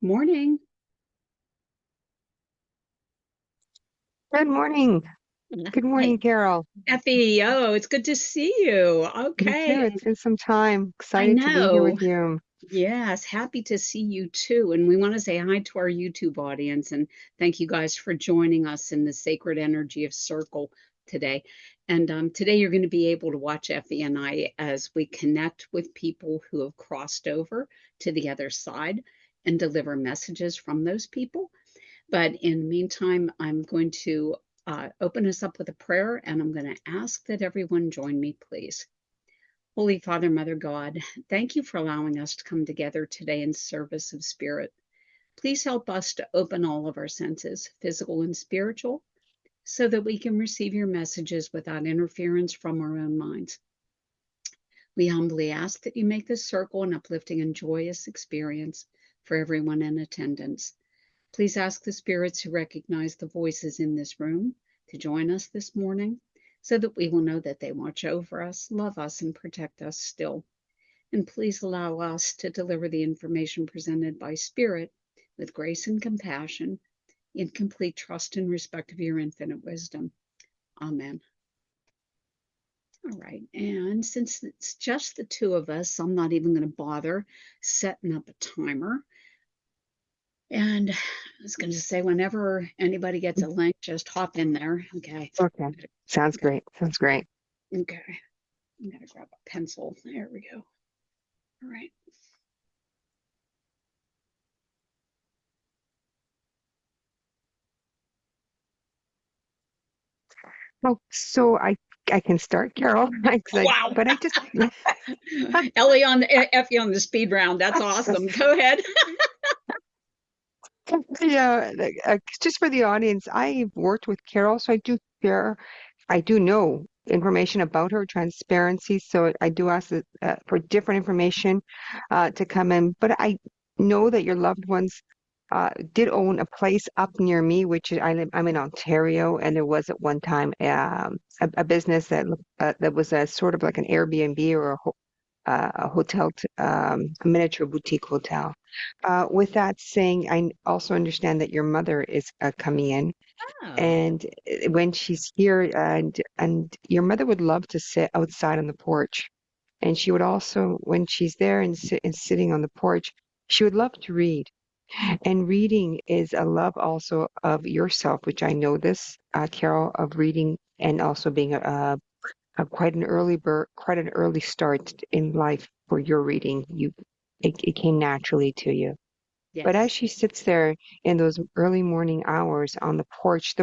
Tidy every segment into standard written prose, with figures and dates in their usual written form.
Morning. Good morning. Good morning, Hey, Carol. Effie. Oh, it's good to see you. You Okay. too. It's been some time. I Excited to be here know. with you. Yes, happy to see you too. And we want to say hi to our YouTube audience and thank you guys for joining us in the sacred energy of Circle today. And today you're going to be able to watch Effie and I as we connect with people who have crossed over to the other side and deliver messages from those people. But in the meantime, I'm going to open us up with a prayer, and I'm going to ask that everyone join me, please. Holy Father, Mother God, thank you for allowing us to come together today in service of spirit. Please help us to open all of our senses, physical and spiritual, so that we can receive your messages without interference from our own minds. We humbly ask that you make this circle an uplifting and joyous experience for everyone in attendance. Please ask the spirits who recognize the voices in this room to join us this morning so that we will know that they watch over us, love us, and protect us still. And please allow us to deliver the information presented by Spirit with grace and compassion, in complete trust and respect of your infinite wisdom. Amen. All right. And since it's just the two of us, I'm not even going to bother setting up a timer. And I was going to say, whenever anybody gets a link, just hop in there. Okay. Okay. Sounds great. Sounds great. Okay. I'm going to grab a pencil. There we go. All right. Oh, so I can start, Carol, Wow. but I just Ellie on the Effie on the speed round. That's awesome. Go ahead. yeah, just for the audience, I've worked with Carol, so I do know information about her transparency. So I do ask for different information to come in, but I know that your loved ones did own a place up near me, I'm in Ontario, and there was at one time a business that was a sort of like an Airbnb or a hotel, a miniature boutique hotel. With that saying, I also understand that your mother is coming in, Oh, and when she's here, and your mother would love to sit outside on the porch, and she would also, when she's there and sitting on the porch, she would love to read. And reading is a love also of yourself, which I know this, Carol, of reading and also being a quite an early start in life for your reading. It came naturally to you. But yes. as she sits there in those early morning hours on the porch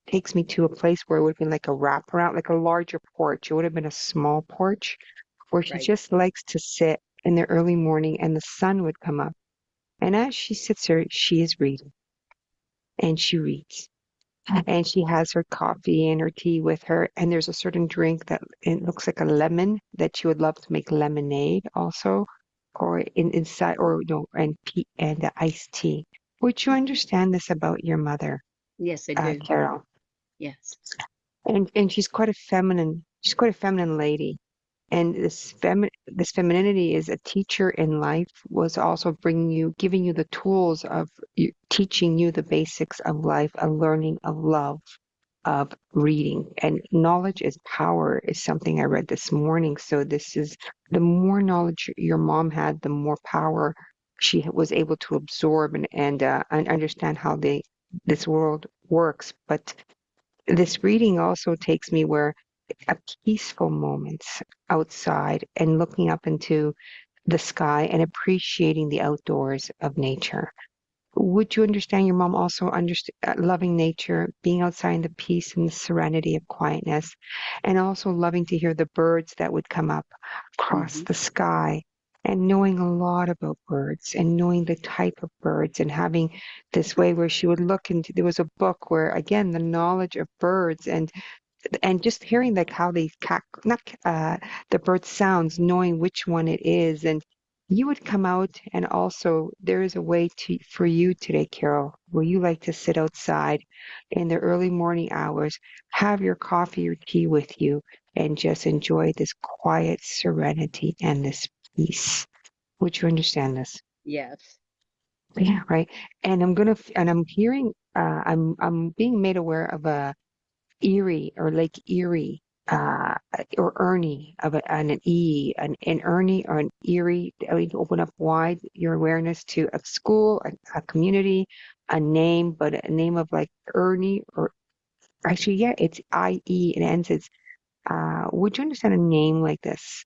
takes me to a place where it would have been like a wraparound, like a larger porch. It would have been a small porch where she Right. just likes to sit in the early morning and the sun would come up. And as she sits there, she is reading and she reads. And she has her coffee and her tea with her. And there's a certain drink that it looks like a lemon that she would love to make lemonade also, or inside, or no, and iced tea. Would you understand this about your mother, Yes, I do. Carol? Yes. And she's quite a feminine lady. And this femininity is a teacher in life, was also giving you the tools of teaching you the basics of life, a learning of love, of reading. And knowledge is power is something I read this morning. So this is the more knowledge your mom had, the more power she was able to absorb and understand how this world works. But this reading also takes me where a peaceful moments outside and looking up into the sky and appreciating the outdoors of nature. Would you understand your mom also loving nature, being outside in the peace and the serenity of quietness, and also loving to hear the birds that would come up across Hmm. the sky, and knowing a lot about birds and knowing the type of birds and having this way where she would look into, there was a book where again the knowledge of birds and just hearing like how they not the bird sounds, knowing which one it is, and you would come out, and also there is a way to for you today, Carol, where you like to sit outside in the early morning hours, have your coffee or tea with you, and just enjoy this quiet serenity and this peace. Would you understand this? Yes. Yeah, right. And I'm hearing, I'm being made aware of a Erie or Lake Erie, uh, or Ernie an E, an Ernie or an Erie. That would open up wide your awareness to a school, a community, a name, but a name of like Ernie or actually, yeah, it's IE and it ends. Would you understand a name like this?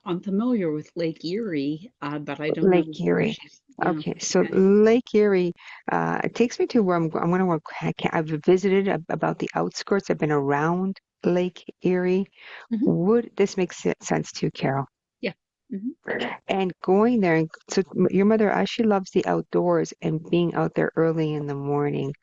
I'm familiar with Lake Erie, but I don't know Lake where Erie. she's. Yeah. Okay, so Okay. Lake Erie, it takes me to where I'm going to work. I've visited about the outskirts. I've been around Lake Erie. Hmm. Would this make sense to you, Carol? Yeah. Hmm. And going there, and so your mother, as she loves the outdoors and being out there early in the morning,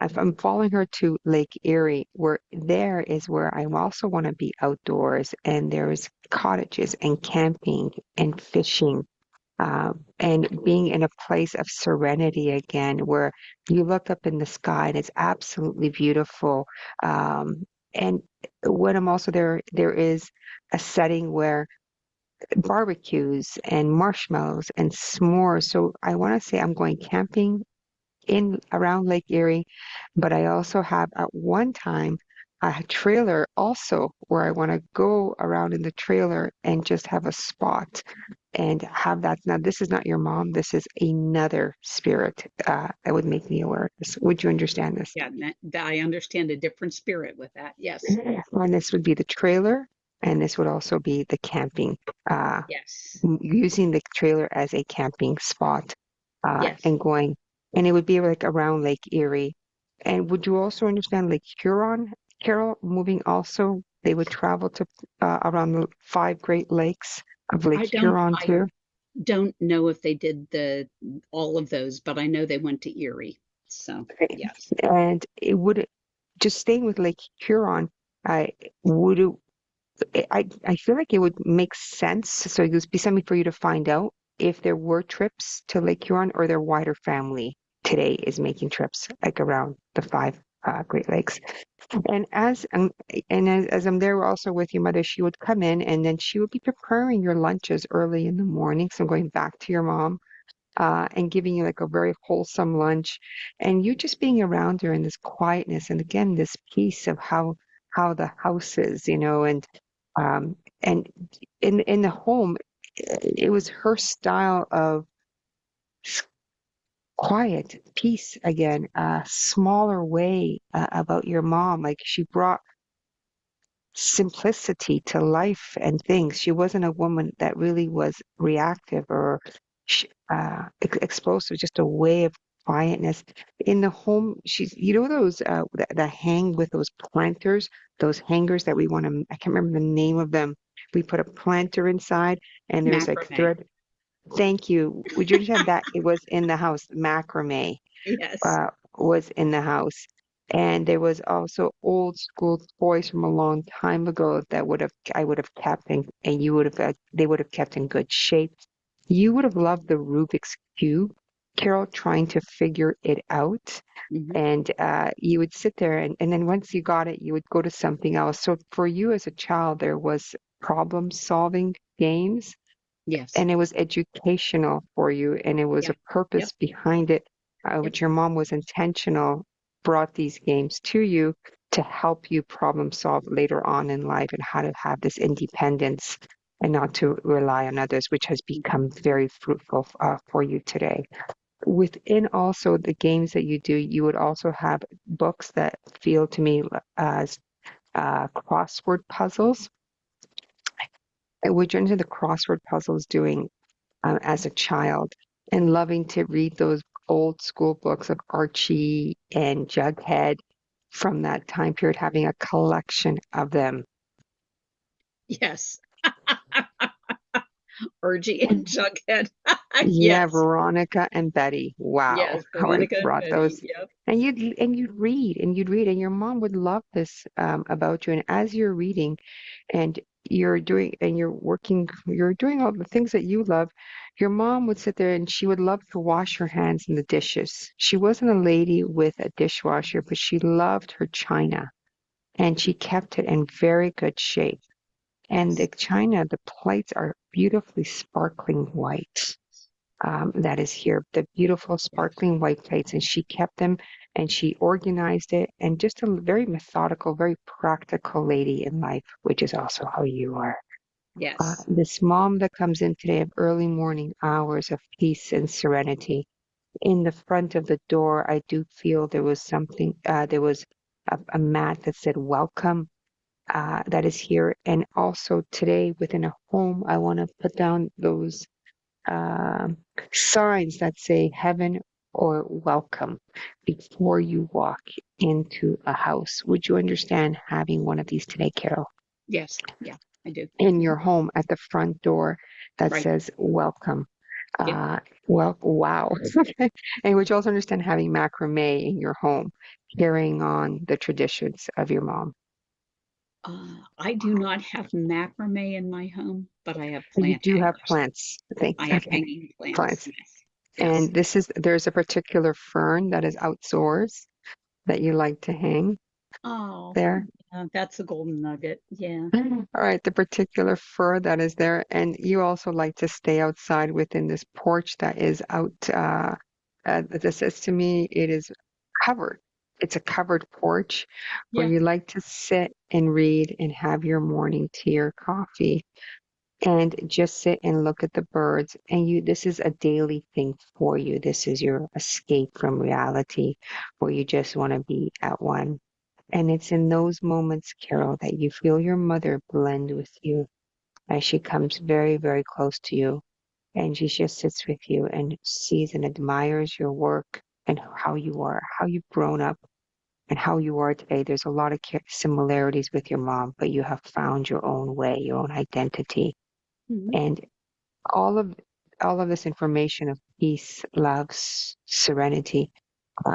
if I'm following her to Lake Erie, where there is where I also want to be outdoors, and there's cottages and camping and fishing, and being in a place of serenity again, where you look up in the sky and it's absolutely beautiful. And when I'm also there, there is a setting where barbecues and marshmallows and s'mores. So I want to say I'm going camping in around Lake Erie, but I also have at one time a trailer also where I want to go around in the trailer and just have a spot and have that. Now, this is not your mom. This is another spirit that would make me aware of this. Would you understand this? Yeah. I understand a different spirit with that. Yes. And this would be the trailer, and this would also be the camping. Uh, Yes. Using the trailer as a camping spot Yes. and going, and it would be like around Lake Erie. And would you also understand Lake Huron, Carol, moving also? They would travel to around the five Great Lakes of Lake I don't. Huron I too. don't know if they did the all of those, but I know they went to Erie. So Right. yes. And it would just staying with Lake Huron, I would I feel like it would make sense. So it would be something for you to find out if there were trips to Lake Huron or their wider family today is making trips like around the five Great Lakes. And as I'm there also with your mother, she would come in and then she would be preparing your lunches early in the morning. So going back to your mom and giving you like a very wholesome lunch, and you just being around her in this quietness and again this peace of how the house is, and in the home, it was her style of s- quiet peace again, a smaller way about your mom. Like she brought simplicity to life and things. She wasn't a woman that really was reactive or explosive, just a way of quietness. In the home, she's, those that hang with those planters, those hangers that we want to, I can't remember the name of them. We put a planter inside and there's like Macrame. thread. Thank you. Would you understand that it was in the house? Macrame Yes. uh, was in the house. And there was also old school toys from a long time ago that I would have kept and you would have they would have kept in good shape. You would have loved the Rubik's Cube, Carol, trying to figure it out. Hmm. And you would sit there and then once you got it, you would go to something else. So for you as a child, there was problem solving games Yes. and it was educational for you and it was Yeah. a purpose Yep. behind it, Yep. which your mom was intentional, brought these games to you to help you problem solve later on in life and how to have this independence and not to rely on others, which has Hmm. become very fruitful for you today. Within also the games that you do, you would also have books that feel to me as crossword puzzles. Would you into the crossword puzzles doing as a child and loving to read those old school books of Archie and Jughead from that time period, having a collection of them. Yes. Urgie and Jughead. Yeah, Yes. Veronica and Betty. Wow, Yes. how I Veronica and brought Betty. those. Yep. And you'd read, and your mom would love this about you. And as you're reading, and you're working, you're doing all the things that you love, your mom would sit there and she would love to wash her hands in the dishes. She wasn't a lady with a dishwasher, but she loved her china and she kept it in very good shape. And the Yes. china, the plates are beautifully sparkling white. that is here. The beautiful sparkling white plates, and she kept them and she organized it, and just a very methodical, very practical lady in life, which is also how you are. Yes. This mom that comes in today of early morning hours of peace and serenity. In the front of the door, I do feel there was something, there was a mat that said welcome, that is here. And also today within a home, I want to put down those um signs that say heaven or welcome before you walk into a house. Would you understand having one of these today, Carol? Yes. Yeah, I do. In Mhm. your home at the front door that Right. says welcome. Yeah. Uh, wow. And would you also understand having macrame in your home, carrying on the traditions of your mom? I do not have macrame in my home, but I have You plant do have hangers. plants. Thank, I have okay, hanging plants. plants. Yes. Yes. And there's a particular fern that is outdoors that you like to hang Oh, there. yeah, that's a golden nugget. Yeah. All right, the particular fur that is there, and you also like to stay outside within this porch that is out. This says to me, it is covered. It's a covered porch where Yeah. you like to sit and read and have your morning tea or coffee and just sit and look at the birds. And this is a daily thing for you. This is your escape from reality where you just want to be at one. And it's in those moments, Carol, that you feel your mother blend with you as she comes very, very close to you. And she just sits with you and sees and admires your work and how you are, how you've grown up and how you are today. There's a lot of similarities with your mom, but you have found your own way, your own identity. Mhm. And all of all of this information of peace, love, serenity,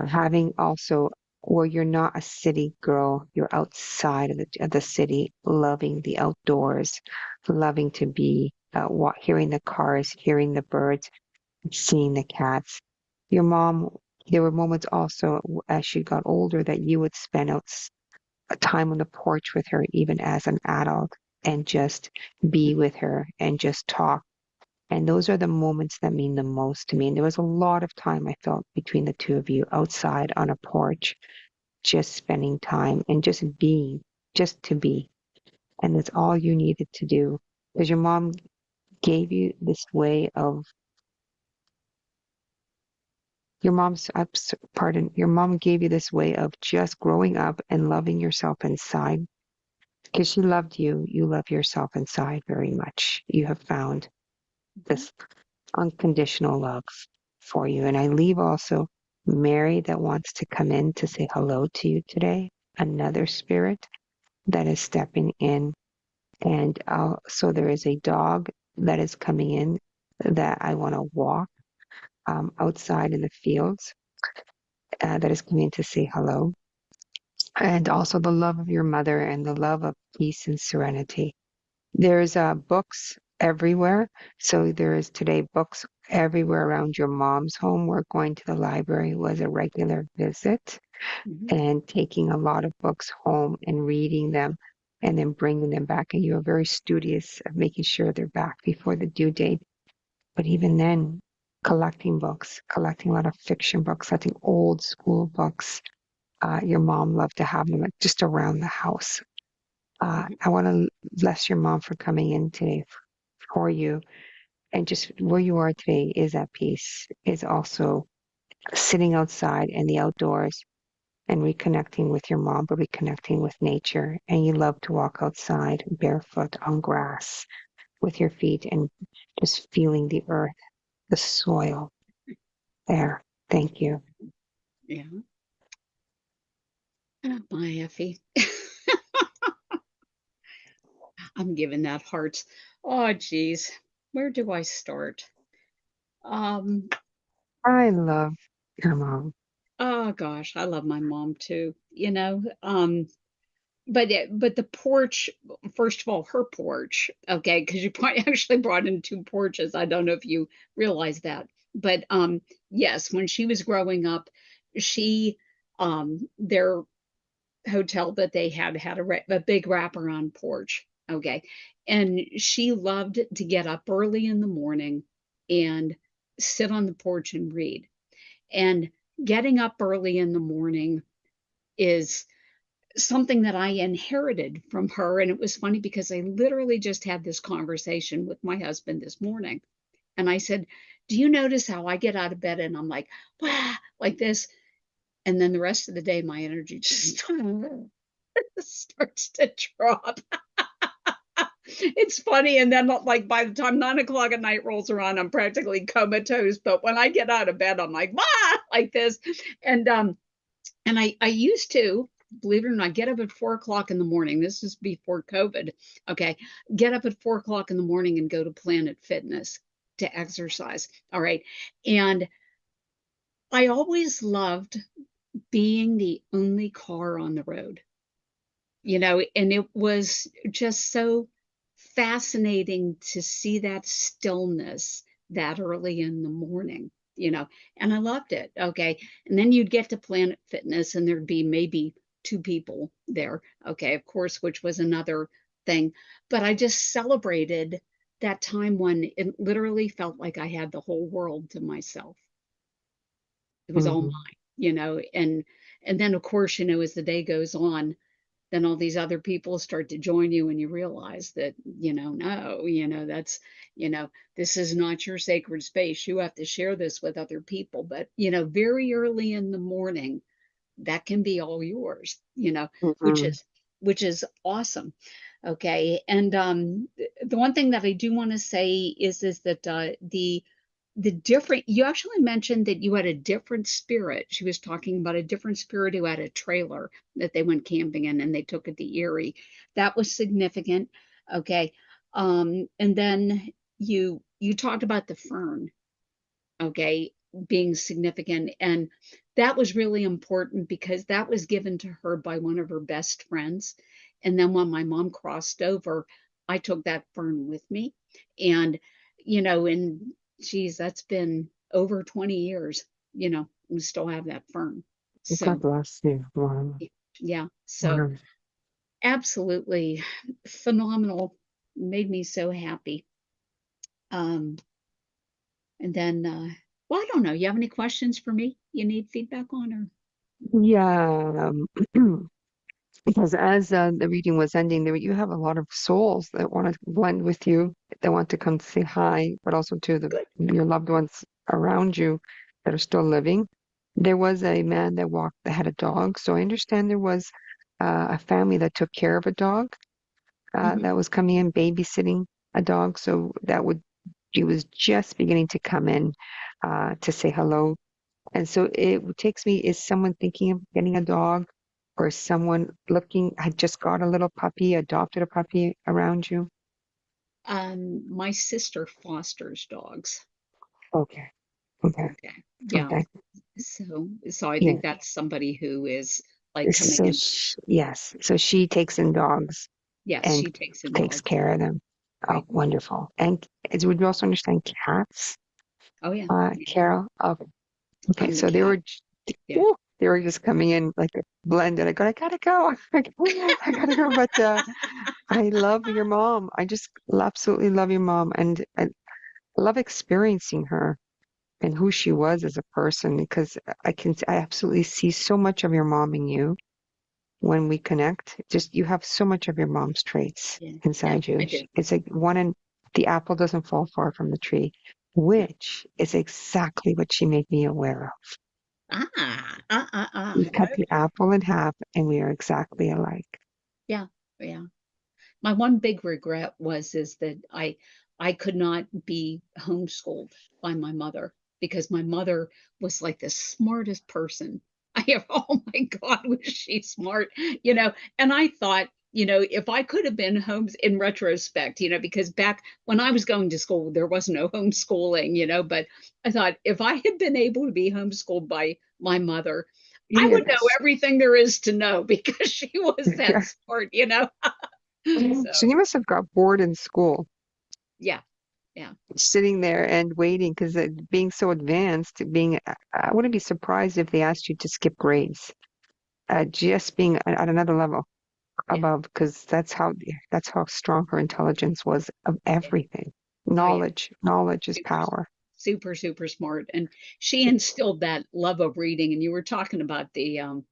having also where you're not a city girl, you're outside of the city, loving the outdoors, loving to be hearing the cars, hearing the birds, seeing the cats. Your mom, there were moments also as she got older that you would spend a time on the porch with her, even as an adult, and just be with her and just talk. And those are the moments that mean the most to me. And there was a lot of time I felt between the two of you outside on a porch, just spending time and just being, just to be. And that's all you needed to do. Because your mom gave you this way of, your mom gave you this way of just growing up and loving yourself inside. Because she loved you, you love yourself inside very much. You have found Mhm. this unconditional love for you. And I leave also Mary that wants to come in to say hello to you today, another spirit that is stepping in. And so there is a dog that is coming in that I want to walk outside in the fields that is coming in to say hello. And also the love of your mother and the love of peace and serenity. There's books everywhere. So there is today books everywhere around your mom's home. Where going to the library was a regular visit Mhm. and taking a lot of books home and reading them and then bringing them back. And you're very studious of making sure they're back before the due date. But even then, collecting books, collecting a lot of fiction books, collecting old school books. Your mom loved to have them like, just around the house. Mhm. I want to bless your mom for coming in today for you. And just where you are today is at peace, is also sitting outside in the outdoors and reconnecting with your mom, but reconnecting with nature. And you love to walk outside barefoot on grass with your feet and just feeling the earth, the soil there. Thank you. Yeah. My Effie. I'm giving that hearts. Oh, geez. Where do I start? Um, I love your mom. oh gosh, I love my mom too, you know. But the porch, first of all, her porch, okay, because you actually brought in two porches. I don't know if you realize that. But yes, when she was growing up, she their hotel that they had a big wraparound porch, okay, and she loved to get up early in the morning and sit on the porch and read. And getting up early in the morning is something that I inherited from her. And it was funny because I literally just had this conversation with my husband this morning. And I said, "Do you notice how I get out of bed and I'm like, wow, like this?" And then the rest of the day, my energy just starts to drop. It's funny. And then, like, by the time 9 o'clock at night rolls around, I'm practically comatose. But when I get out of bed, I'm like, ah, like this. And, I used to, believe it or not, get up at 4 o'clock in the morning. This is before COVID. Okay. Get up at 4 o'clock in the morning and go to Planet Fitness to exercise. All right. And I always loved being the only car on the road, and it was just so fascinating to see that stillness that early in the morning, and I loved it. Okay. And then you'd get to Planet Fitness and there'd be maybe two people there. Okay. Of course, which was another thing. But I just celebrated that time when it literally felt like I had the whole world to myself. It was all Hmm. mine, and then of course, as the day goes on, then all these other people start to join you and you realize that, no, that's, this is not your sacred space. You have to share this with other people. But, very early in the morning, that can be all yours, which Hmm. is which is awesome. Okay. And the one thing that I do want to say is that the different you actually mentioned that you had a different spirit. She was talking about a different spirit who had a trailer that they went camping in and they took it to Erie. That was significant. Okay. And then you talked about the fern, okay, being significant. And that was really important because that was given to her by one of her best friends. And then when my mom crossed over, I took that fern with me. And, and geez, that's been over 20 years, we still have that fern. God So, bless you. Wow. yeah. So, Wow. absolutely phenomenal. Made me so happy. Um, And then, well, I don't know. You have any questions for me? You need feedback on, or Yeah. Because as the reading was ending, there you have a lot of souls that want to blend with you, that want to come say hi, but also to good. your loved ones around you that are still living. There was a man that had a dog, so I understand there was a family that took care of a dog Hmm. that was coming in babysitting a dog. So he was just beginning to come in to say hello, and so it takes me, is someone thinking of getting a dog, or is someone looking, had just got a little puppy, adopted a puppy around you? My sister fosters dogs. Okay. Okay. Okay. Yeah. Okay. So I Yeah. think that's somebody who is like coming So in. yes. So she takes in dogs Yes, and she takes in takes dogs. care of them. Oh, Right. wonderful. And would you also understand cats, Oh yeah. Yeah. Carol? Oh, okay. I'm the So cat. Yeah. they were just coming in like a blended. I gotta go. I gotta go. But I love your mom. I just absolutely love your mom, and I love experiencing her and who she was as a person, because I absolutely see so much of your mom in you when we connect. Just you have so much of your mom's traits Yeah. Yeah. inside I you. do. It's like one in the apple doesn't fall far from the tree, Yeah. which is exactly what she made me aware of. We cut the Okay. apple in half, and we are exactly alike. Yeah. Yeah. My one big regret is that I could not be homeschooled by my mother because my mother was like the smartest person I ever. Oh my God, was she smart? And I thought, if I could have been homes in retrospect, because back when I was going to school, there was no homeschooling, but I thought if I had been able to be homeschooled by my mother, I would know Yes. everything there is to know because she was that smart. So So, you must have got bored in school, yeah, yeah, sitting there and waiting, because being so advanced, I wouldn't be surprised if they asked you to skip grades, just being at another level yeah, above, because that's how strong her intelligence was of yeah. everything. Oh, yeah. Knowledge is She was power. super, super smart. And she instilled that love of reading. And you were talking about the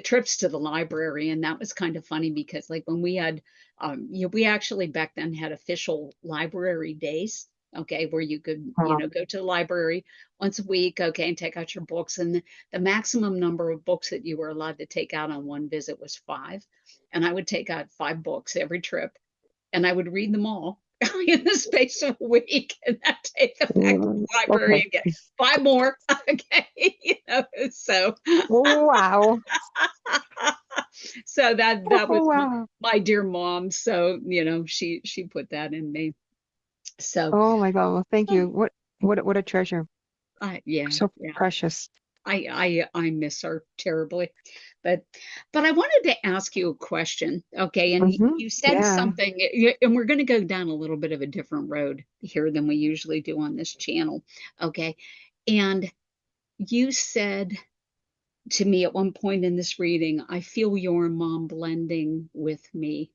trips to the library, and that was kind of funny because like when we had we actually back then had official library days, okay, where you could go to the library once a week, okay, and take out your books, and the maximum number of books that you were allowed to take out on one visit was 5, and I would take out 5 books every trip, and I would read them all in the space of a week, and then take them back to the library Okay. and get 5 more. Okay, so Oh, wow. so that was Oh, wow. my dear mom. So she put that in me. So Oh my God. Well, thank uh, you. What a treasure. yeah, So yeah. precious. I miss her terribly, but I wanted to ask you a question, okay? And you said Yeah. something, and we're going to go down a little bit of a different road here than we usually do on this channel, okay? And you said to me at one point in this reading, I feel your mom blending with me,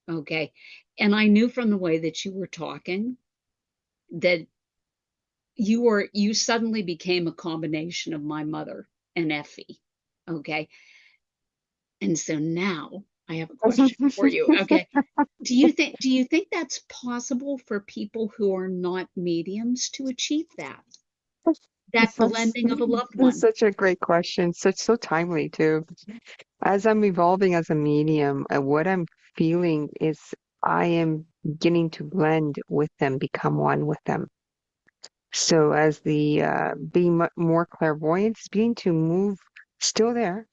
okay? And I knew from the way that you were talking that you suddenly became a combination of my mother and Effie, okay? And so now I have a question for you. Okay. Do you think that's possible for people who are not mediums to achieve that? That That's, blending of a loved that's one? such a great question. So timely too. As I'm evolving as a medium, what I'm feeling is I am beginning to blend with them, become one with them. So as the being more clairvoyant, is beginning to move, still there,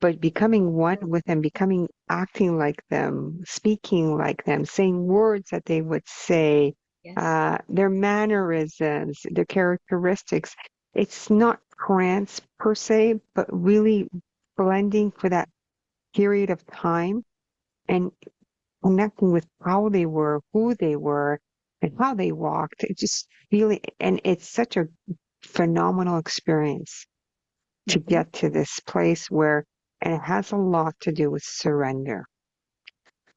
but becoming one with them, becoming acting like them, speaking like them, saying words that they would say, Yes. their mannerisms, their characteristics. It's not trance per se, but really blending for that period of time and connecting with how they were, who they were, and how they walked. It just feeling, and it's such a phenomenal experience to Hmm. get to this place where, and it has a lot to do with surrender.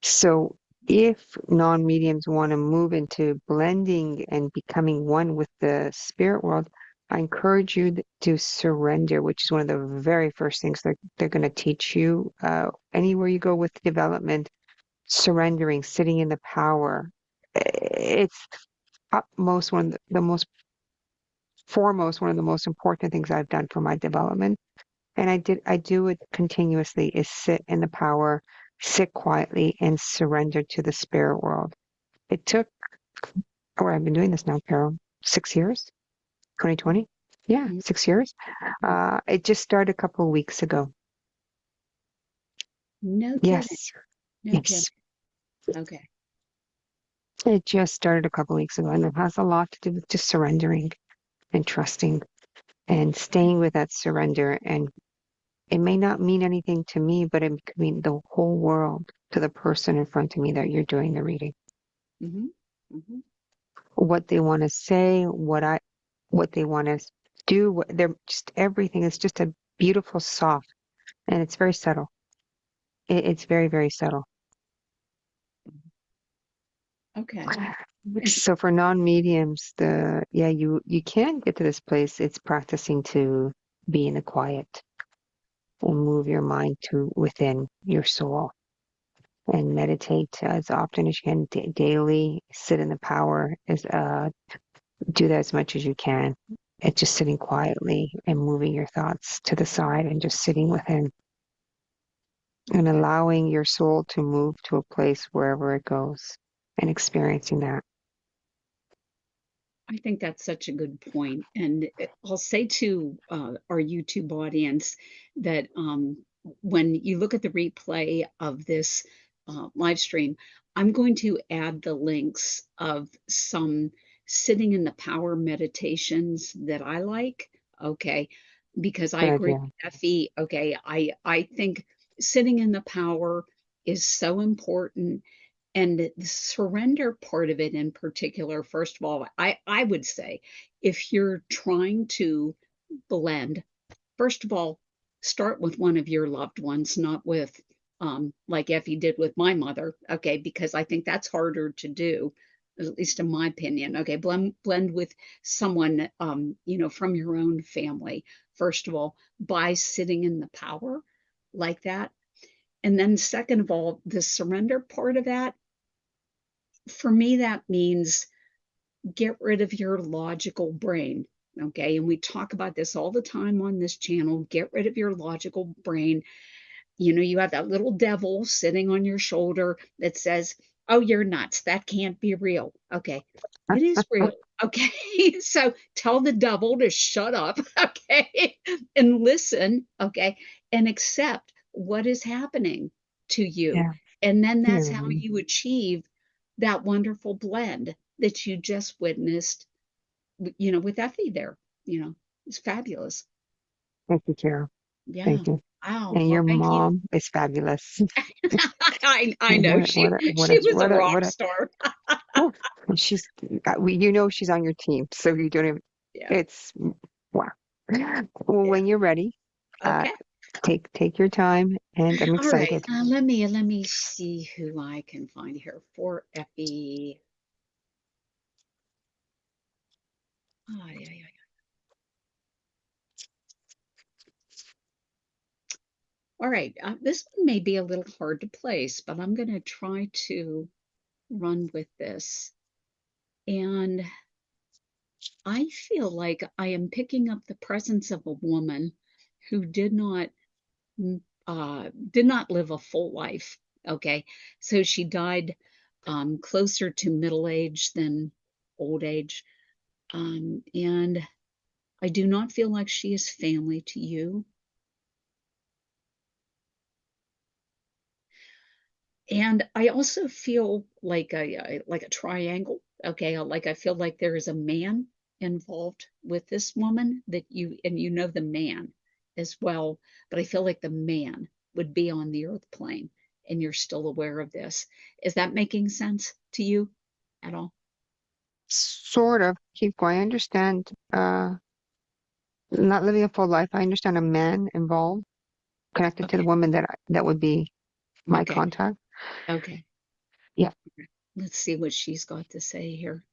So if non-mediums want to move into blending and becoming one with the spirit world, I encourage you to surrender, which is one of the very first things they're going to teach you anywhere you go with development. Surrendering, sitting in the power. It's utmost one of the most foremost, one of the most important things I've done for my development. And I do it continuously is sit in the power, sit quietly and surrender to the spirit world. It took, or I've been doing this now, Carol, 6 years, 2020. Yeah, 6 years. It just started a couple of weeks ago. No kidding. Yes, No kidding. yes. Okay. It just started a couple of weeks ago, and it has a lot to do with just surrendering and trusting and staying with that surrender. And it may not mean anything to me, but it could mean the whole world to the person in front of me that you're doing the reading. Hmm. Hmm. What they want to say, what they want to do, they're just everything is just a beautiful soft, and it's very subtle. It's very, very subtle. Okay. And So for non-mediums, you can get to this place. It's practicing to be in the quiet and move your mind to within your soul and meditate as often as you can daily. Sit in the power do that as much as you can. It's just sitting quietly and moving your thoughts to the side and just sitting within and allowing your soul to move to a place wherever it goes and experiencing that. I think that's such a good point. And I'll say to our YouTube audience that when you look at the replay of this live stream, I'm going to add the links of some sitting in the power meditations that I like. Okay. Because I Good agree idea. with Effie. Okay. I think sitting in the power is so important, and the surrender part of it in particular, first of all, I would say if you're trying to blend, first of all, start with one of your loved ones, not with like Effie did with my mother, okay, because I think that's harder to do. at least in my opinion. Okay, blend with someone, from your own family, first of all, by sitting in the power like that. And then second of all, the surrender part of that, for me, that means get rid of your logical brain. Okay. And we talk about this all the time on this channel. Get rid of your logical brain. You have that little devil sitting on your shoulder that says, "Oh, you're nuts. That can't be real." Okay. It is real. Okay. So tell the devil to shut up. Okay. And listen. Okay. And accept what is happening to you. Yeah. And then that's Yeah. how you achieve that wonderful blend that you just witnessed, with Effie there. It's fabulous. Thank you, Carol. Yeah. Thank you. Wow. And Well, your thank you. mom is fabulous. I know she was a rock What a, star. oh, she's, she's on your team. So you don't even, Yeah. it's, wow. Well, Yeah. when you're ready, uh, Okay. take your time, and I'm All right. excited. Let me see who I can find here for Effie. Oh, yeah, yeah. All right. This one may be a little hard to place, but I'm going to try to run with this. And I feel like I am picking up the presence of a woman who did not live a full life. Okay. So she died closer to middle age than old age. And I do not feel like she is family to you. And I also feel like a triangle. Okay. Like I feel like there is a man involved with this woman that you know the man as well, but I feel like the man would be on the earth plane and you're still aware of this. Is that making sense to you at all? Sort of. Keep going. I understand. Not living a full life. I understand a man involved, connected to the Okay. woman that would be my Okay. contact. Okay. Yeah. Let's see what she's got to say here.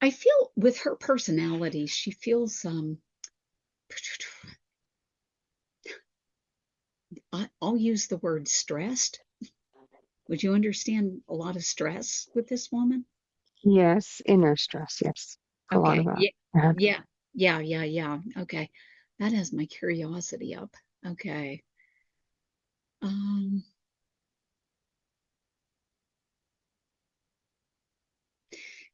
I feel with her personality, she feels I'll use the word stressed. Would you understand a lot of stress with this woman? Yes. Inner stress. Yes. A lot of Okay. that. Yeah. Uh, Yeah. Yeah. Yeah. Yeah. Okay. That has my curiosity up. Okay. Um,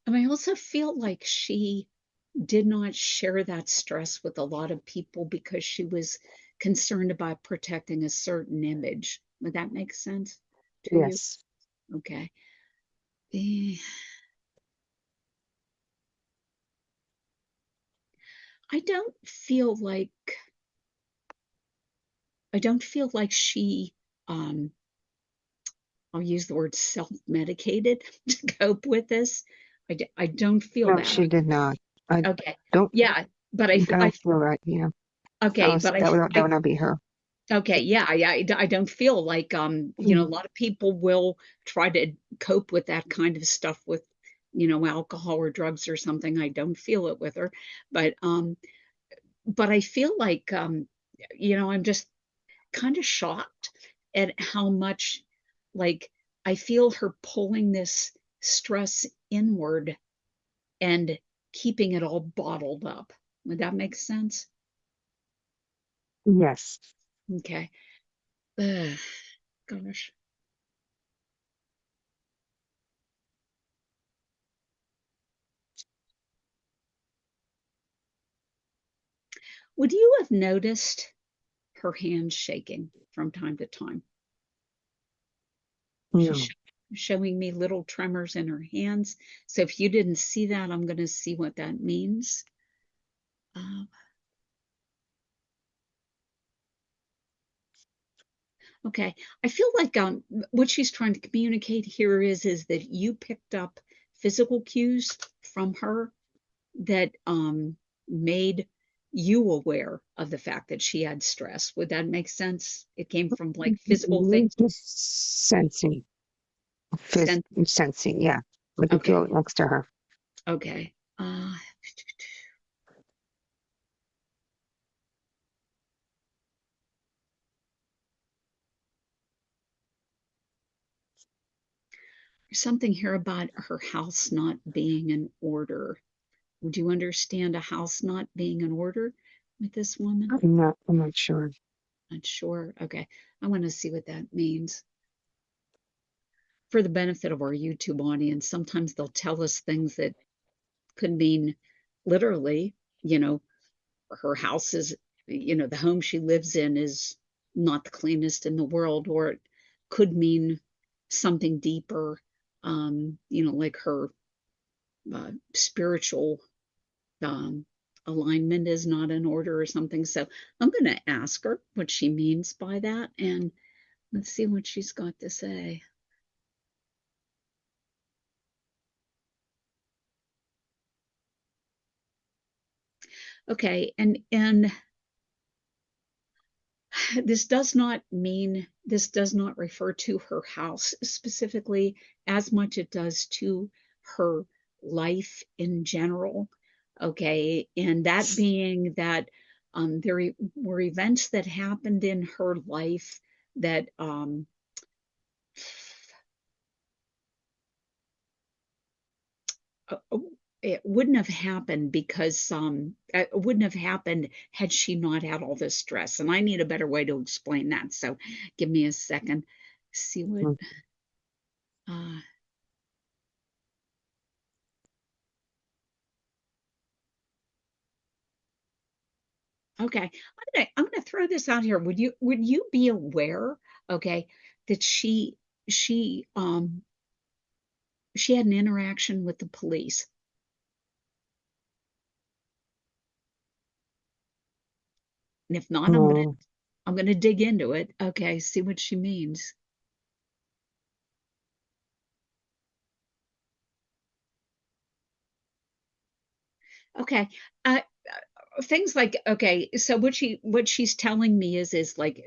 and I also feel like she did not share that stress with a lot of people because she was concerned about protecting a certain image. Would that make sense to you? yes. Okay. Eh, I don't feel like I don't feel like she um I'll use the word self-medicated to cope with this. I don't feel No, that. she did not. I Okay. don't. Yeah, but I don't feel that. Yeah. okay, but That would not be her. okay, yeah, yeah, I don't feel like, a Mm. lot of people will try to cope with that kind of stuff with, alcohol or drugs or something. I don't feel it with her, but, I feel like, I'm just kind of shocked at how much, like, I feel her pulling this stress inward and keeping it all bottled up. Would that make sense? Yes. Okay. Ugh, gosh. Would you have noticed her hands shaking from time to time? She's No. showing me little tremors in her hands. So if you didn't see that, I'm going to see what that means. Uh, okay. I feel like what she's trying to communicate here is that you picked up physical cues from her that made you aware of the fact that she had stress? Would that make sense? It came from like physical things. Just sensing, Sen sensing, yeah. I can okay, feel it next to her. okay. Something here about her house not being in order. Would you understand a house not being in order with this woman? I'm not sure. Not sure. Okay. I want to see what that means. For the benefit of our YouTube audience, sometimes they'll tell us things that could mean literally, you know, her house is, the home she lives in is not the cleanest in the world, or it could mean something deeper, like her spiritual um, alignment is not in order or something. So I'm going to ask her what she means by that, and let's see what she's got to say. Okay, and this does not refer to her house specifically as much it does to her life in general. Okay, and that being that there were events that happened in her life that uh, uh, it wouldn't have happened because it wouldn't have happened had she not had all this stress. And I need a better way to explain that. So give me a second. See what Mm. uh okay. I'm gonna throw this out here. Would you be aware, okay, that she she had an interaction with the police? And if not, Oh, I'm gonna dig into it. Okay, see what she means. Okay. Things like, okay, so what she's telling me is like,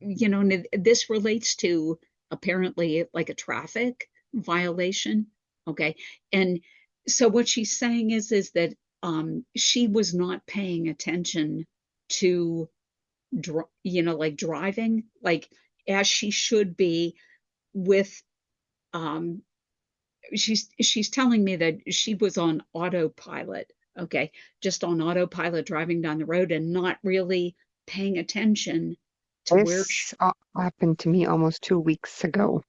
and this relates to apparently like a traffic violation. Okay. And so what she's saying is that she was not paying attention to like driving like as she should be with um she's telling me that she was on autopilot, okay, just on autopilot driving down the road and not really paying attention to where sh this happened to me almost 2 weeks ago.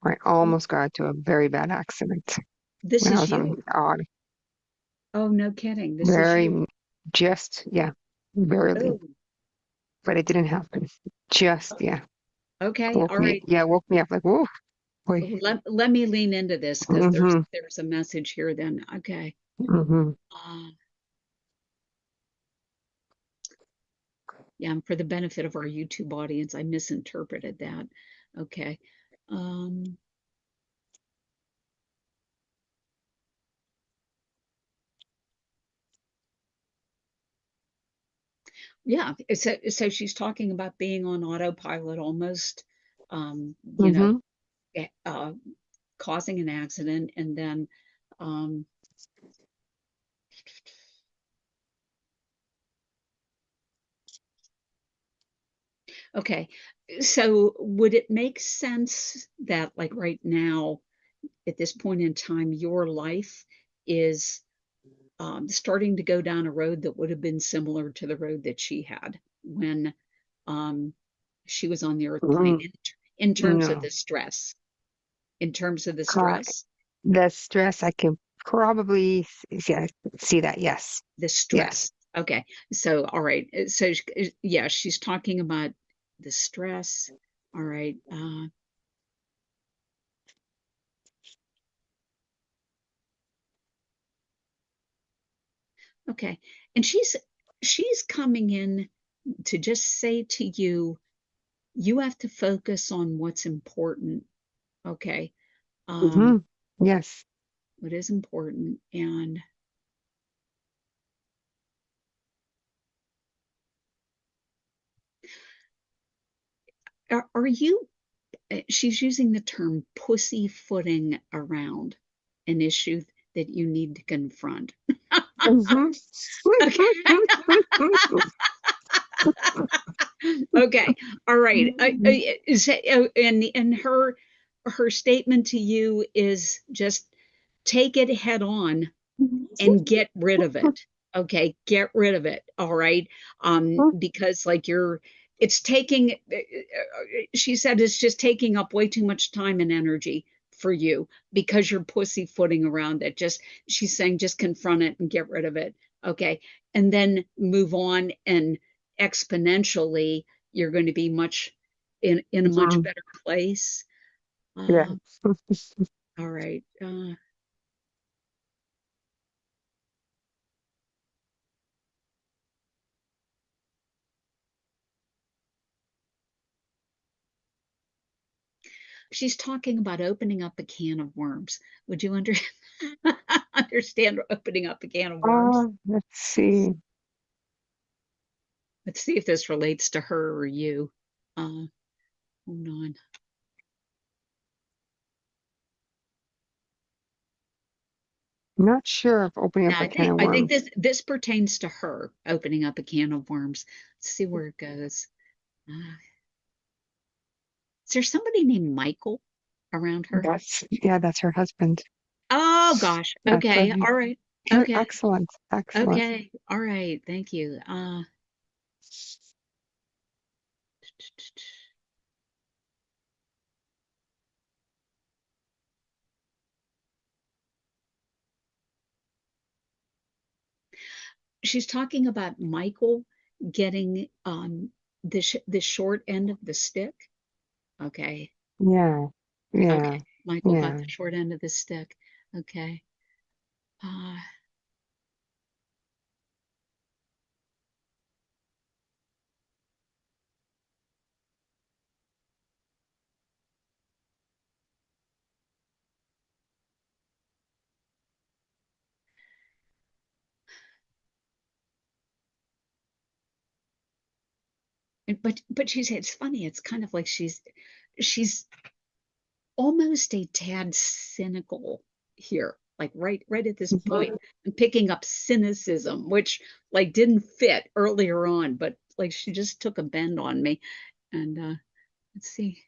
I oh, almost got into a very bad accident this when I is was you. on odd, Oh, no kidding. This is you. very, just, yeah, barely, Oh, but it didn't happen. Just, yeah, okay. All right. woke me up like, whoa, boy. Let me lean into this because Mm-hmm, there's a message here then. Okay. mm-hmm. Uh, yeah, and for the benefit of our YouTube audience, I misinterpreted that. Okay. Um, Yeah, so she's talking about being on autopilot almost, um, you know, Mm-hmm. eh, causing an accident and then, um, okay. So would it make sense that like right now, at this point in time, your life is starting to go down a road that would have been similar to the road that she had when um, she was on the earth plane Mm-hmm. in terms of No. the stress, in terms of the Car stress? The stress, I can probably yeah, see that. Yes. The Yes. stress. Okay. So, all right. So, yeah, she's talking about the stress. All right. Okay. And she's coming in to just say to you, you have to focus on what's important. Okay. Mm-hmm. Um, Yes. what is important. And are you, she's using the term pussyfooting around an issue that you need to confront. Mhm. Okay. Okay. All right. And her statement to you is just take it head on and get rid of it. Okay, get rid of it. All right. Because like it's taking, she said it's just taking up way too much time and energy for you because you're pussyfooting around it. Just, she's saying just confront it and get rid of it. Okay. And then move on, and exponentially, you're going to be much in a much Mhm. better place. Yeah. All right. She's talking about opening up a can of worms. Would you understand opening up a can of worms? Let's see. Let's see if this relates to her or you. Uh, Hold on. Not sure if opening up Now, a can of I think worms. this pertains to her opening up a can of worms. Let's see where it goes. Uh, is there somebody named Michael around her? That's her husband. Oh gosh. That's Okay. right. All right. Good. Okay. Excellent. Excellent. Okay. All right. Thank you. She's talking about Michael getting the short end of the stick. Okay. Yeah. Okay. Yeah. Michael got Yeah. the short end of the stick. Okay. Uh, but she said it's funny. It's kind of like she's almost a tad cynical here. Like right at this point, Mhm. I'm picking up cynicism, which like didn't fit earlier on, but like she just took a bend on me. And let's see.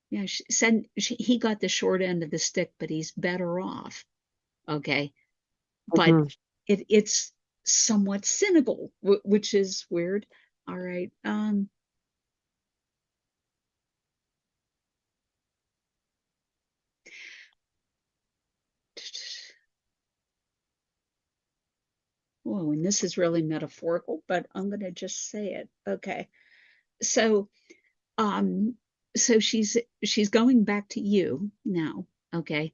Yeah, she said he got the short end of the stick, but he's better off. Okay. But Mhm. it's somewhat cynical, which is weird. All right. Oh, and this is really metaphorical, but I'm gonna just say it. Okay. So um so she's going back to you now, okay?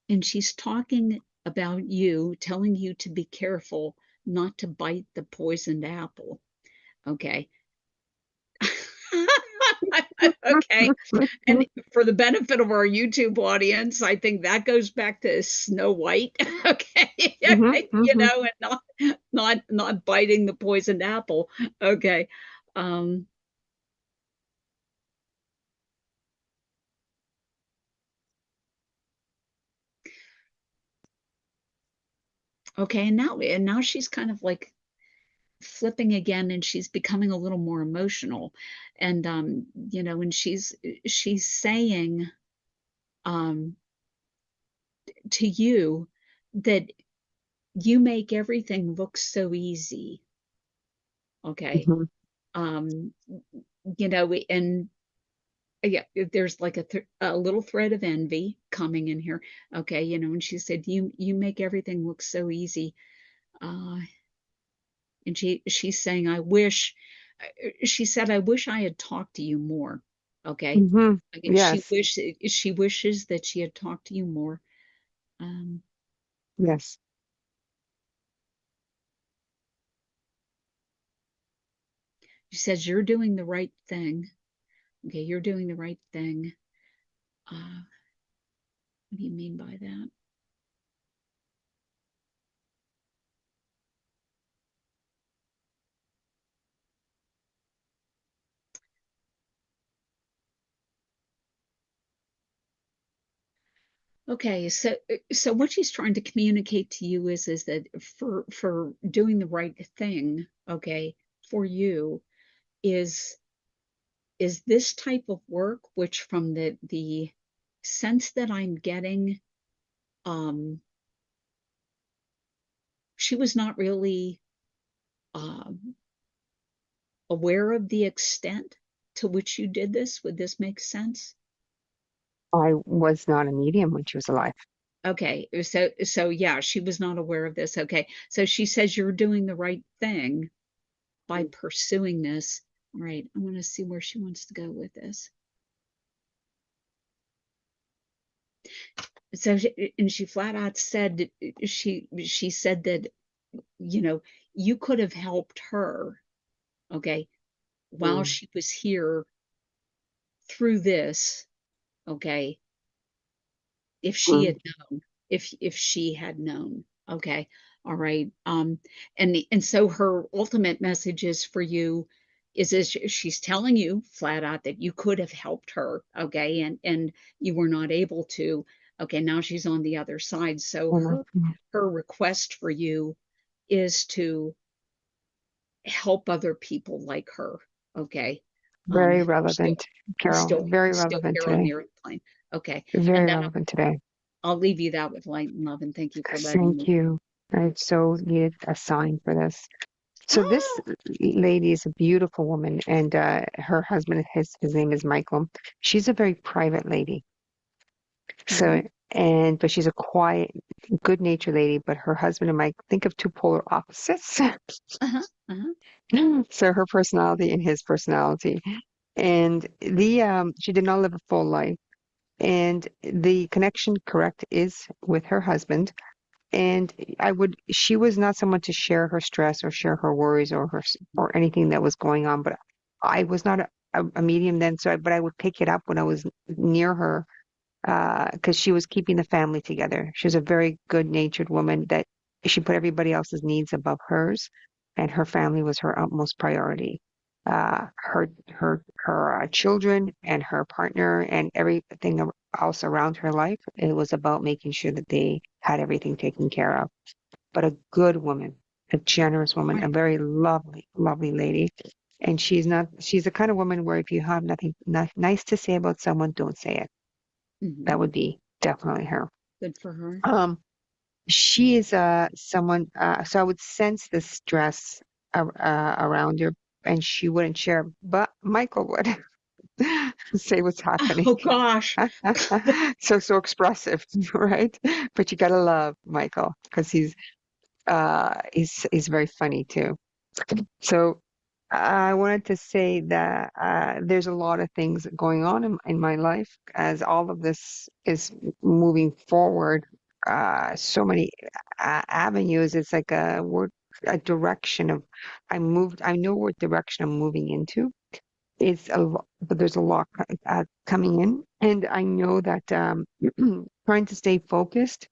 And she's talking about you, telling you to be careful not to bite the poisoned apple. Okay. Okay. And for the benefit of our YouTube audience, I think that goes back to Snow White. Okay. Mhm. Mhm. And not biting the poisoned apple. Okay. Um, okay, and now she's kind of like flipping again, and she's becoming a little more emotional. And and she's saying um to you that you make everything look so easy. Okay. Mhm. um and yeah, there's like a little thread of envy coming in here. Okay, and she said you make everything look so easy. uh and she's saying I wish, she said I wish I had talked to you more. Okay. Mhm. Okay, Yes. she wishes that she had talked to you more. um Yes. she says you're doing the right thing. Okay, you're doing the right thing. What do you mean by that? Okay, so what she's trying to communicate to you is that for doing the right thing, okay, for you is is this type of work, which from the sense that I'm getting, um, she was not really um, aware of the extent to which you did this. Would this make sense? I was not a medium when she was alive. Okay, so yeah, she was not aware of this. Okay, so she says you're doing the right thing by pursuing this. All right, I want to see where she wants to go with this. So, and she flat out said she said that you know you could have helped her, okay, while Mm, she was here through this, okay, if she mm, had known, if she had known, okay, all right, and so her ultimate message is for you is she's telling you flat out that you could have helped her, okay, and you were not able to, okay, now she's on the other side, so her request for you is to help other people like her, okay, very still relevant, Carol. Very still relevant here on today. the earth plane, okay, Very and then relevant today. I'll leave you that with light and love, and thank you for letting Thank me. you. I so needed a sign for this. So this Oh, lady is a beautiful woman, and her husband, his name is Michael. She's a very private lady. uh-huh, So but she's a quiet, good-natured lady. But her husband and Mike, think of two polar opposites. uh-huh, uh-huh. So her personality and his personality, and the she did not live a full life, and the connection, correct, is with her husband. And she was not someone to share her stress or share her worries or or anything that was going on. But I was not a medium then, but I would pick it up when I was near her, because she was keeping the family together. She was a very good-natured woman that she put everybody else's needs above hers, and her family was her utmost priority. Her children and her partner and everything else around her life, it was about making sure that they had everything taken care of. But a good woman, a generous woman, a Right. very lovely, lovely lady. And she's the kind of woman where if you have nothing nice to say about someone, don't say it. Hmm. That would be definitely her. Good for her. Um, she is someone, so I would sense the stress around her, and she wouldn't share, but Michael would say what's happening. Oh gosh. So expressive, right? But you gotta love Michael because he's very funny too. So I wanted to say that there's a lot of things going on in my life as all of this is moving forward. So many avenues. It's like a direction of I know what direction I'm moving into. It's a lot, but there's a lot coming in, and I know that trying to stay focused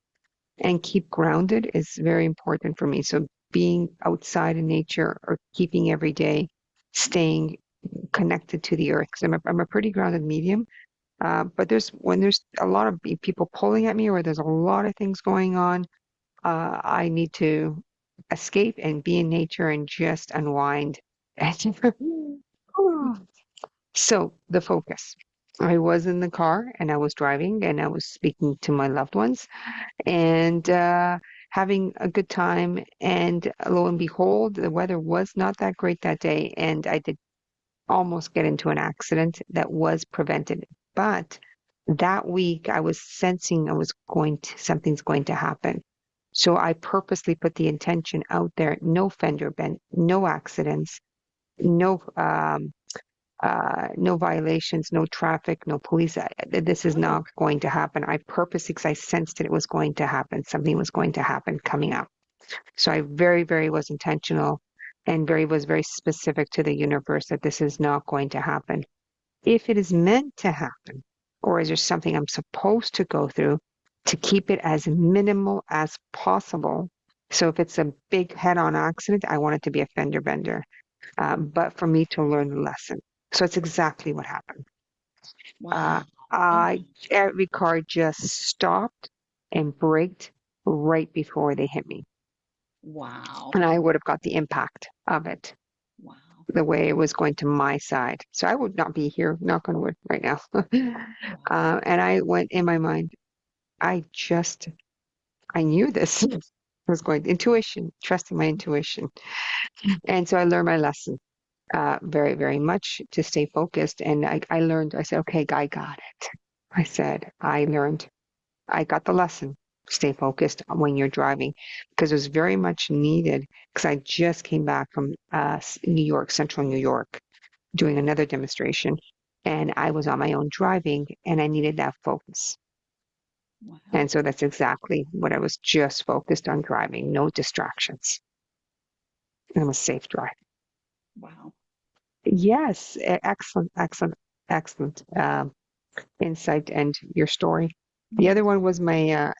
and keep grounded is very important for me. So being outside in nature or keeping every day, staying connected to the earth. Because I'm a pretty grounded medium. But when there's a lot of people pulling at me or there's a lot of things going on, I need to escape and be in nature and just unwind. So the focus. I was in the car and I was driving and I was speaking to my loved ones and having a good time. And lo and behold, the weather was not that great that day, and I did almost get into an accident that was prevented. But that week, I was sensing something's going to happen. So I purposely put the intention out there: no fender bend, no accidents, no violations, no traffic, no police. This is Oh, not going to happen. I purposely, because I sensed that it was going to happen. Something was going to happen coming up. So I very, very was intentional and was very specific to the universe that this is not going to happen. If it is meant to happen, or is there something I'm supposed to go through to keep it as minimal as possible? So if it's a big head-on accident, I want it to be a fender bender, but for me to learn the lesson. So it's exactly what happened. Uh, wow. Oh, Every car just stopped and braked right before they hit me. wow. And I would have got the impact of it Wow. the way it was going to my side. So I would not be here, knock on wood, right now. Wow. And I went in my mind, I just, I knew this was going, intuition, trusting my intuition. And so I learned my lesson very, very much to stay focused. And I learned, I said, okay, I got it. I said, I learned, I got the lesson. Stay focused when you're driving because it was very much needed because I just came back from New York, central New York, doing another demonstration. And I was on my own driving and I needed that focus. Wow. And so that's exactly what I was just focused on driving, no distractions. And it was safe drive. Wow. Yes, excellent, excellent, excellent insight and your story. The Oh, other one was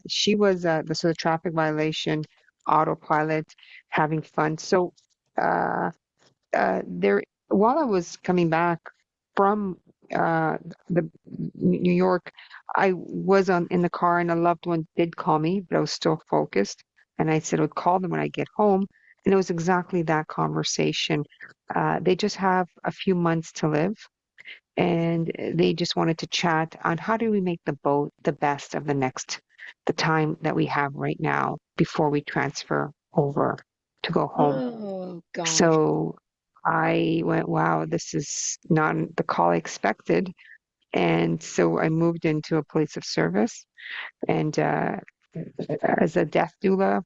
she was this was a traffic violation, autopilot, having fun. So uh, there, while I was coming back from the New York, I was in the car and a loved one did call me, but I was still focused. And I said I would call them when I get home. And it was exactly that conversation. They just have a few months to live and they just wanted to chat on how do we make the boat the best of the time that we have right now before we transfer over to go home. oh gosh. So I went, wow, this is not the call I expected. And so I moved into a place of service and as a death doula,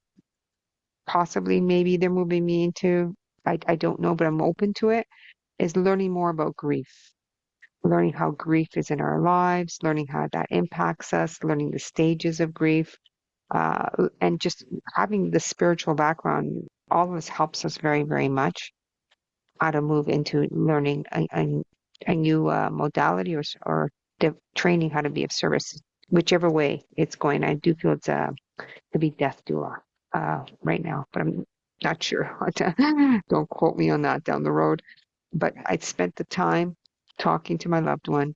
possibly maybe they're moving me into, I don't know, but I'm open to it, is learning more about grief, learning how grief is in our lives, learning how that impacts us, learning the stages of grief, and just having the spiritual background. All of this helps us very, very much how to move into learning a new modality or training how to be of service, whichever way it's going. I do feel it's to be death doula right now, but I'm not sure. Don't quote me on that down the road. But I spent the time talking to my loved one,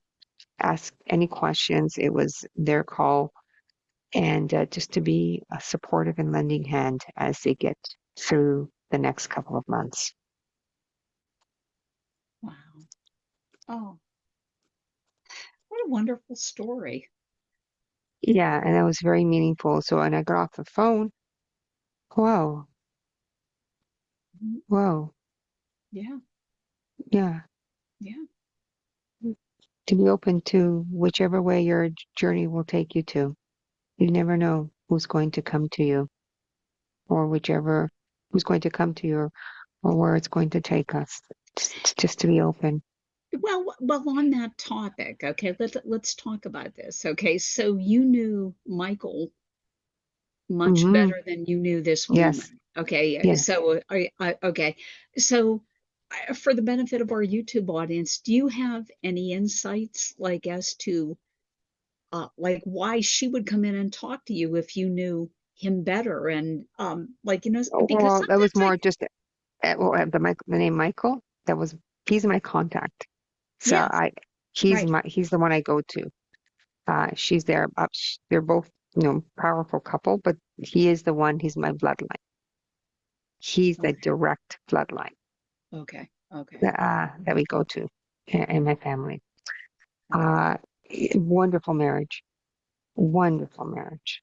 ask any questions. It was their call, and just to be a supportive and lending hand as they get through the next couple of months. Wow. Oh, what a wonderful story. Yeah, and that was very meaningful. So, and I got off the phone. Whoa, Mhm. whoa, Yeah. yeah. Yeah. To be open to whichever way your journey will take you to. You never know who's going to come to you, or whichever who's going to come to you, or where it's going to take us. Just to be open. Well, on that topic, okay, let's talk about this. Okay, so you knew Michael much Hmm. better than you knew this Yes, woman. Okay, yes. so okay, so for the benefit of our YouTube audience, do you have any insights like as to like why she would come in and talk to you if you knew him better and like because Well, that was sometimes I more just the name Michael. That was he's my contact. So yes, right. he's the one I go to. She's there. They're both powerful couple, but he is the one. He's my bloodline. He's the Okay. direct bloodline Okay. Okay. that we go to in my family. Okay. Uh, Wonderful marriage. Wonderful marriage.